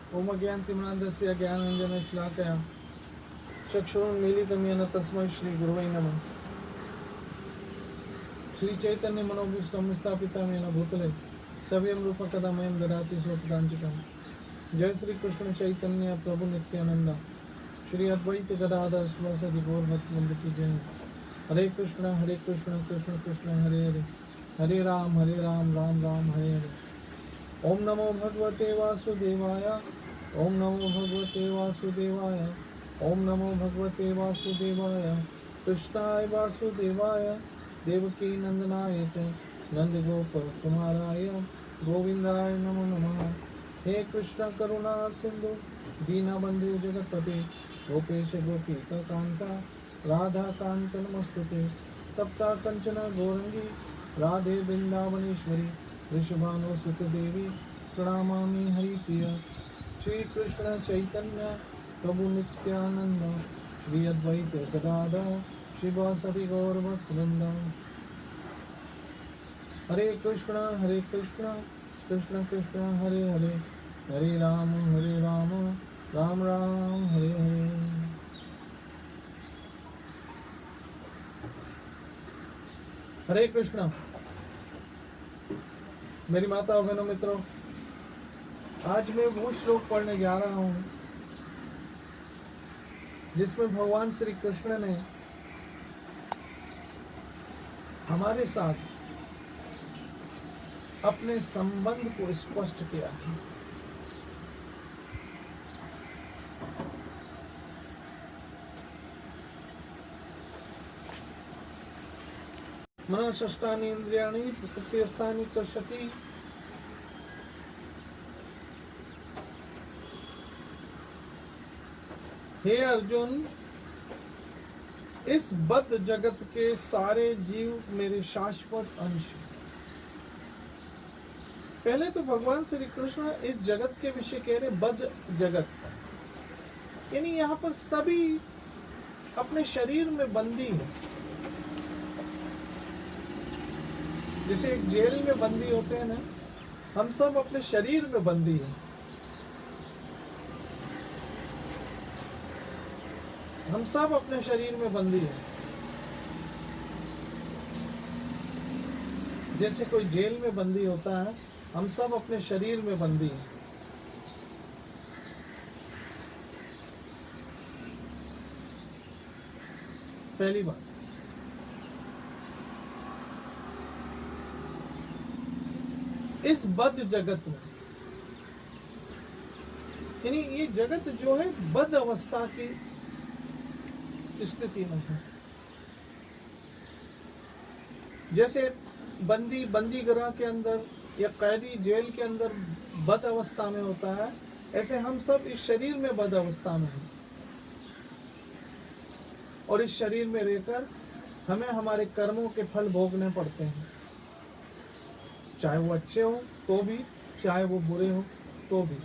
ओम ज्ञानतिमनान्दस्य ज्ञानाञ्जनशलाकया चक्षुरुन्मीलितं येन तस्मै श्रीगुरवे नमः। श्रीचैतन्यमनोभीष्टं स्थापितं येन भूतले सव्यं रूपकदा मह्यं ददाति स्वपदान्तिकम्। जय श्री कृष्ण चैतन्य प्रभु नित्यानंद श्री अद्वैत गदाधर शिवासादि गौर भक्तवृंद की जय। हरे कृष्ण कृष्ण कृष्ण हरे हरे, हरे राम राम राम हरे हरे। ओम नमो भगवते वासुदेवाय, ओम नमो भगवते वासुदेवाय, ओम नमो भगवते वासुदेवाय। कृष्णाय वासुदेवाय देवकी नंदनाय च नंदगोप कुमाराय गोविंदाय नमो नमः। हे कृष्ण करुणा सिंधु दीनबंधु जगतपते गोपेश गोपिका कांता राधा कांत नमस्तुते। तप्ता कंचन गौरंगी राधे वृंदावनेश्वरी वृषभानुसुत देवी प्रणमामि हरिप्रिय। श्री कृष्ण चैतन्य प्रभु नित्यानंद श्री अद्वैत गदाधर शिवासदि गौरभक्तवृंद। हरे कृष्ण कृष्ण कृष्ण हरे हरे, हरे राम राम राम हरे हरे। हरे कृष्ण। मेरी माता बहनों मित्रों, आज मैं वो श्लोक पढ़ने जा रहा हूं जिसमें भगवान श्री कृष्ण ने हमारे साथ अपने संबंध को स्पष्ट किया है। मनःषष्ठानि इंद्रियाणि प्रकृतिस्थानि कर्षति। हे अर्जुन, इस बद्ध जगत के सारे जीव मेरे शाश्वत अंश हैं। पहले तो भगवान श्री कृष्ण इस जगत के विषय कह रहे, बद्ध जगत, यानी यहाँ पर सभी अपने शरीर में बंदी है। जैसे एक जेल में बंदी होते हैं ना, हम सब अपने शरीर में बंदी हैं। हम सब अपने शरीर में बंदी हैं। जैसे कोई जेल में बंदी होता है, हम सब अपने शरीर में बंदी हैं। पहली बात, इस बद्ध जगत में, यानी ये जगत जो है बद्ध अवस्था की स्थिति में है। जैसे बंदी गृह के अंदर या कैदी जेल के अंदर बद्ध अवस्था में होता है, ऐसे हम सब इस शरीर में बद्ध अवस्था में हैं। और इस शरीर में रहकर हमें हमारे कर्मों के फल भोगने पड़ते हैं, चाहे वो अच्छे हो तो भी, चाहे वो बुरे हो तो भी।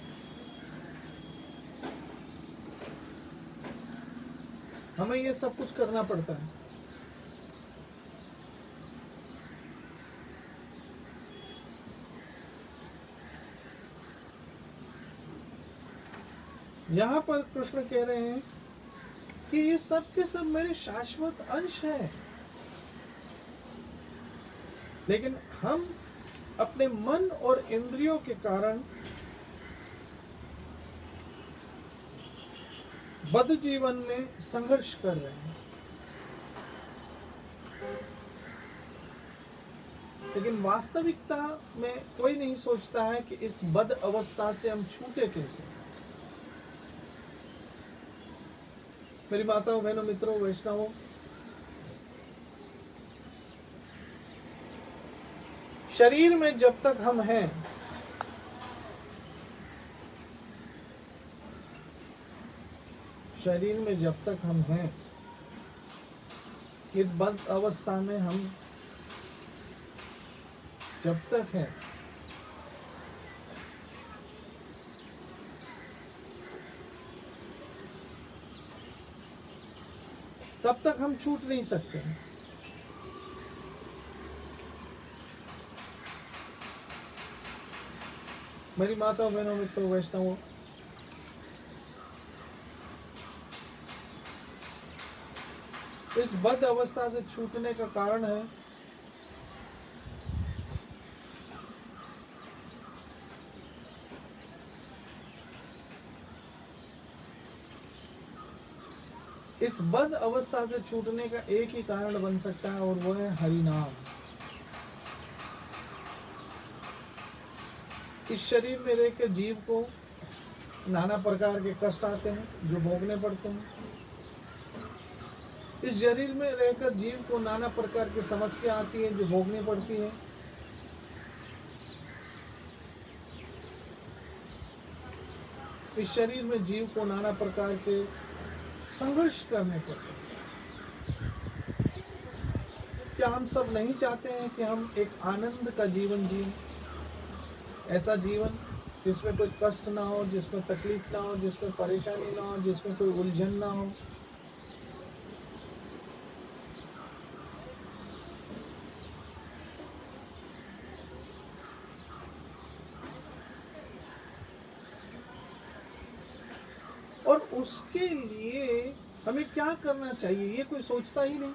हमें ये सब कुछ करना पड़ता है। यहाँ पर कृष्ण कह रहे हैं कि ये सब के सब मेरे शाश्वत अंश हैं, लेकिन हम अपने मन और इंद्रियों के कारण बद्ध जीवन में संघर्ष कर रहे हैं। लेकिन वास्तविकता में कोई नहीं सोचता है कि इस बद्ध अवस्था से हम छूटे कैसे। मेरी माताओं, बहनों, मित्रों, वैष्णवों, शरीर में जब तक हम हैं, शरीर में जब तक हम हैं, इस बद्ध अवस्था में हम जब तक हैं, तब तक हम छूट नहीं सकते। मेरी माताओं, बहनों, मित्रों, वैष्णवों, इस बद अवस्था से छूटने का कारण है इस बद अवस्था से छूटने का एक ही कारण बन सकता है और वो है हरि नाम। इस शरीर में रहकर जीव को नाना प्रकार के कष्ट आते हैं जो भोगने पड़ते हैं। इस शरीर में रहकर जीव को नाना प्रकार की समस्या आती है जो भोगनी पड़ती है। इस शरीर में जीव को नाना प्रकार के संघर्ष करने पड़ते हैं। क्या हम सब नहीं चाहते हैं कि हम एक आनंद का जीवन जिए, ऐसा जीवन जिसमें कोई कष्ट ना हो, जिसमें तकलीफ ना हो, जिसमें परेशानी ना हो, जिसमें कोई उलझन ना हो। और उसके लिए हमें क्या करना चाहिए ये कोई सोचता ही नहीं।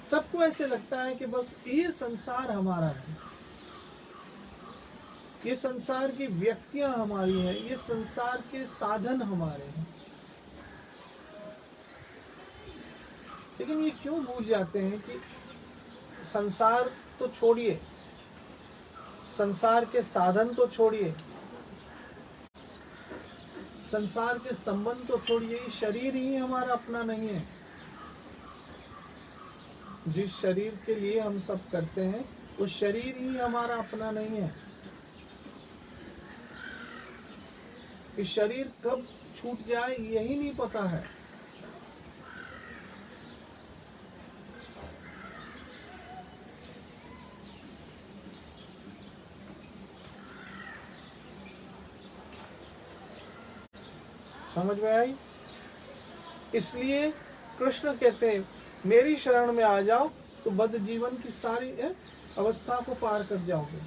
सबको ऐसे लगता है कि बस ये संसार हमारा है, ये संसार की व्यक्तियां हमारी हैं, ये संसार के साधन हमारे हैं। लेकिन ये क्यों भूल जाते हैं कि संसार तो छोड़िए, संसार के साधन तो छोड़िए, संसार के संबंध तो छोड़िए, ये शरीर ही हमारा अपना नहीं है। जिस शरीर के लिए हम सब करते हैं वो शरीर ही हमारा अपना नहीं है। इस शरीर कब छूट जाए यही नहीं पता है। समझ में आई? इसलिए कृष्ण कहते हैं मेरी शरण में आ जाओ तो बद्ध जीवन की सारी अवस्था को पार कर जाओगे।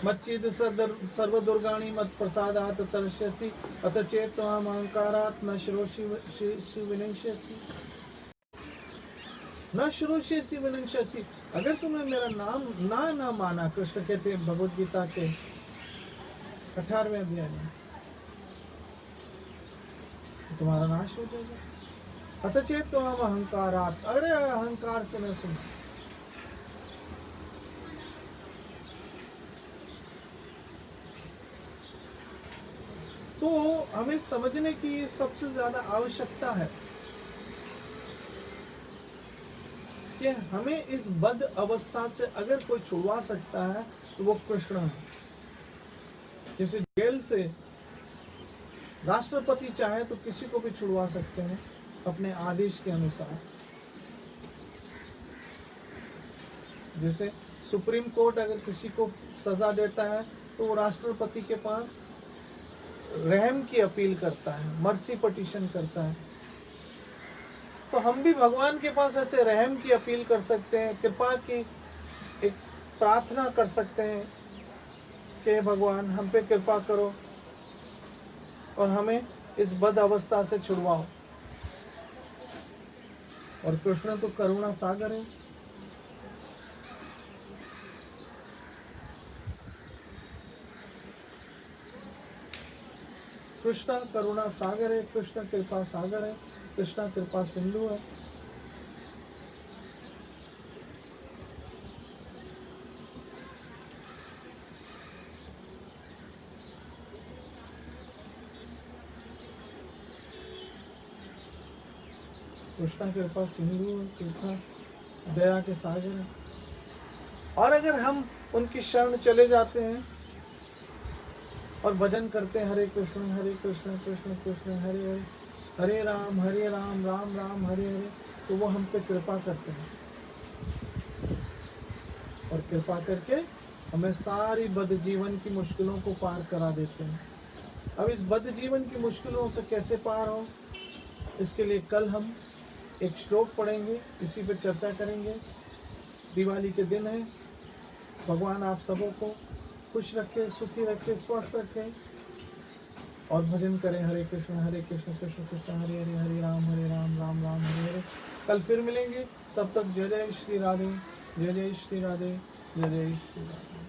मच्चिद सर्व दुर्गाणी मत प्रसादात तरस्यसि अत चेत हम अहंकारात न श्रोषि विनश्यसि न श्रोषि विनश्यसि। अगर तुमने मेरा नाम ना माना, कृष्ण कहते हैं भगवद गीता के 18वें अध्याय में, तुम्हारा नाश हो जाएगा। अतचेत तो हम अहंकारात, अरे अहंकार से न सुन। तो हमें समझने की सबसे ज्यादा आवश्यकता है कि हमें इस बद्ध अवस्था से अगर कोई छुड़वा सकता है तो वो कृष्ण है। जैसे जेल से राष्ट्रपति चाहे तो किसी को भी छुड़वा सकते हैं अपने आदेश के अनुसार। जैसे सुप्रीम कोर्ट अगर किसी को सजा देता है तो वो राष्ट्रपति के पास रहम की अपील करता है, मर्सी पिटीशन करता है। तो हम भी भगवान के पास ऐसे रहम की अपील कर सकते हैं, कृपा की एक प्रार्थना कर सकते हैं कि भगवान हम पे कृपा करो और हमें इस बद अवस्था से छुड़वाओ। और कृष्ण तो करुणा सागर है। कृष्ण करुणा सागर है, कृष्ण कृपा सागर है, कृष्ण कृपा सिंधु है। कृष्ण कृपा सिंधु है, कृष्ण दया के सागर है। और अगर हम उनकी शरण चले जाते हैं और भजन करते हैं हरे कृष्ण कृष्ण कृष्ण हरे हरे, हरे राम राम राम हरे हरे, तो वो हम पे कृपा करते हैं और कृपा करके हमें सारी बद्ध जीवन की मुश्किलों को पार करा देते हैं। अब इस बद्ध जीवन की मुश्किलों से कैसे पार हो, इसके लिए कल हम एक श्लोक पढ़ेंगे, इसी पर चर्चा करेंगे। दिवाली के दिन है। भगवान आप सबों को खुश रखे, सुखी रखे, स्वस्थ रखे। और भजन करें। हरे कृष्ण कृष्ण कृष्ण हरे हरे, हरे राम राम राम हरे हरे। कल फिर मिलेंगे, तब तक जय जय श्री राधे, जय जय श्री राधे, जय जय श्री राधे।